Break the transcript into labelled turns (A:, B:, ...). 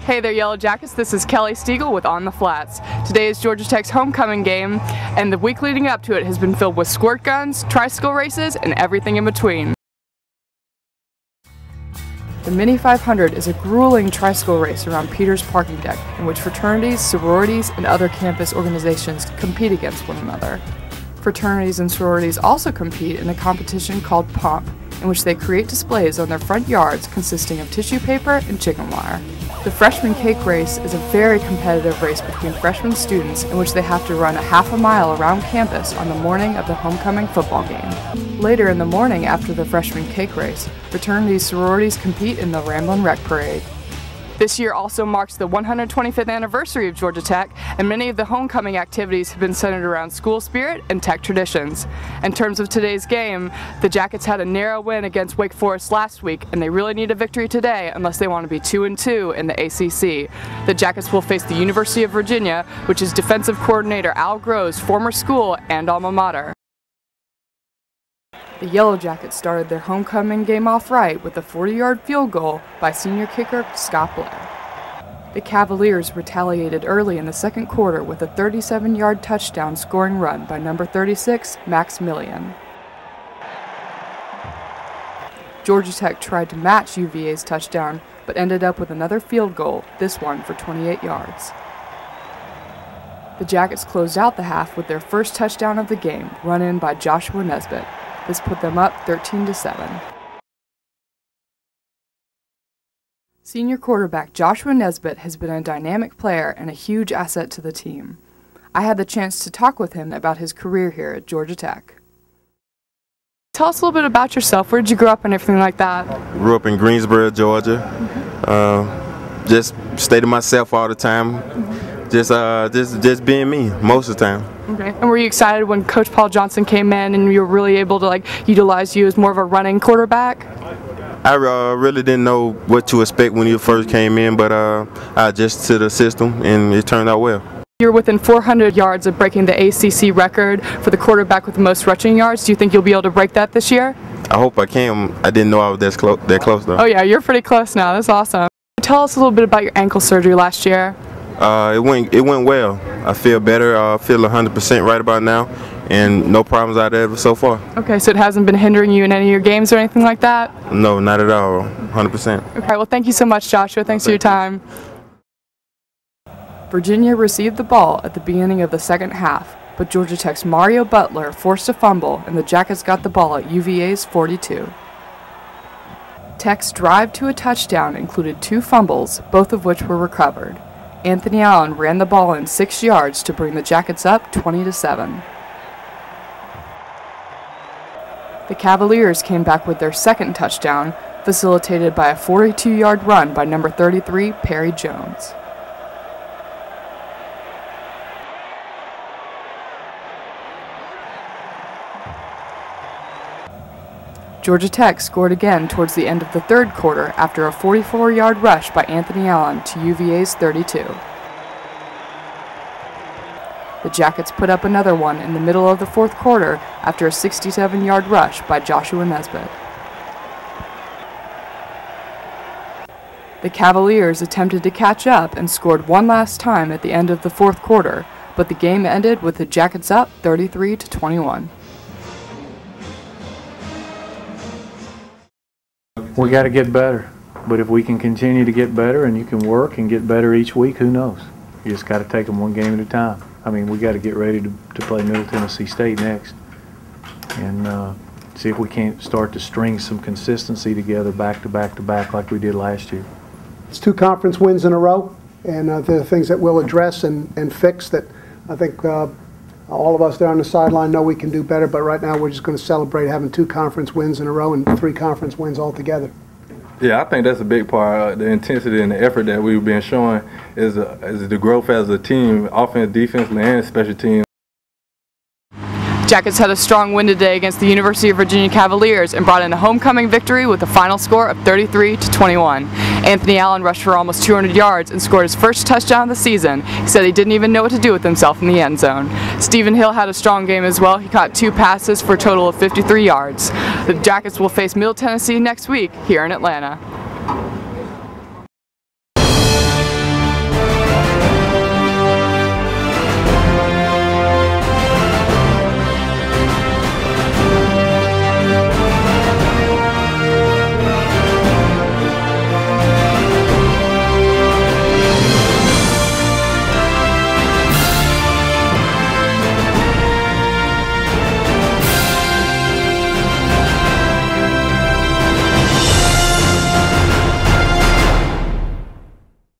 A: Hey there, Yellow Jackets. This is Kelly Stiegel with On the Flats. Today is Georgia Tech's homecoming game, and the week leading up to it has been filled with squirt guns, tricycle races, and everything in between. The Mini 500 is a grueling tricycle race around Peter's parking deck in which fraternities, sororities, and other campus organizations compete against one another. Fraternities and sororities also compete in a competition called Pomp, in which they create displays on their front yards consisting of tissue paper and chicken wire. The freshman cake race is a very competitive race between freshman students in which they have to run a half a mile around campus on the morning of the homecoming football game. Later in the morning after the freshman cake race, fraternities and sororities compete in the Ramblin' Wreck Parade. This year also marks the 125th anniversary of Georgia Tech, and many of the homecoming activities have been centered around school spirit and Tech traditions. In terms of today's game, the Jackets had a narrow win against Wake Forest last week, and they really need a victory today unless they want to be 2-2 in the ACC. The Jackets will face the University of Virginia, which is defensive coordinator Al Groh's former school and alma mater. The Yellow Jackets started their homecoming game off right with a 40-yard field goal by senior kicker Scott Blair. The Cavaliers retaliated early in the second quarter with a 37-yard touchdown scoring run by number 36, Max Millian. Georgia Tech tried to match UVA's touchdown, but ended up with another field goal, this one for 28 yards. The Jackets closed out the half with their first touchdown of the game, run in by Joshua Nesbitt. This put them up 13-7. Senior quarterback Joshua Nesbitt has been a dynamic player and a huge asset to the team. I had the chance to talk with him about his career here at Georgia Tech. Tell us a little bit about yourself. Where did you grow up and everything like that?
B: Grew up in Greensboro, Georgia. Just stay to myself all the time. Just being me most of the time.
A: Okay. And were you excited when Coach Paul Johnson came in and you were really able to utilize you as more of a running quarterback?
B: I really didn't know what to expect when you first came in, but I adjusted to the system and it turned out well.
A: You're within 400 yards of breaking the ACC record for the quarterback with the most rushing yards. Do you think you'll be able to break that this year?
B: I hope I can. I didn't know I was that close though.
A: Oh yeah, you're pretty close now. That's awesome. Tell us a little bit about your ankle surgery last year.
B: It went well. I feel better. I feel 100% right about now, and no problems out of it so far.
A: Okay, so it hasn't been hindering you in any of your games or anything like that?
B: No, not at all. 100%.
A: Okay, well thank you so much, Joshua. Thanks for your time. Virginia received the ball at the beginning of the second half, but Georgia Tech's Mario Butler forced a fumble, and the Jackets got the ball at UVA's 42. Tech's drive to a touchdown included 2 fumbles, both of which were recovered. Anthony Allen ran the ball in 6 yards to bring the Jackets up 20-7. The Cavaliers came back with their second touchdown, facilitated by a 42-yard run by number 33, Perry Jones. Georgia Tech scored again towards the end of the third quarter after a 44-yard rush by Anthony Allen to UVA's 32. The Jackets put up another one in the middle of the fourth quarter after a 67-yard rush by Joshua Nesbitt. The Cavaliers attempted to catch up and scored one last time at the end of the fourth quarter, but the game ended with the Jackets up 33-21.
C: We got to get better, but if we can continue to get better and you can work and get better each week, who knows? You just got to take them one game at a time. I mean, we got to get ready to play Middle Tennessee State next and see if we can't start to string some consistency together back to back to back like we did last year.
D: It's 2 conference wins in a row, and there are things that we'll address and fix that I think all of us there on the sideline know we can do better, but right now we're just going to celebrate having 2 conference wins in a row and 3 conference wins altogether.
E: Yeah, I think that's a big part. The intensity and the effort that we've been showing is the growth as a team, offense, defensively, and special teams.
A: Jackets had a strong win today against the University of Virginia Cavaliers and brought in a homecoming victory with a final score of 33-21. Anthony Allen rushed for almost 200 yards and scored his first touchdown of the season. He said he didn't even know what to do with himself in the end zone. Stephen Hill had a strong game as well. He caught 2 passes for a total of 53 yards. The Jackets will face Middle Tennessee next week here in Atlanta.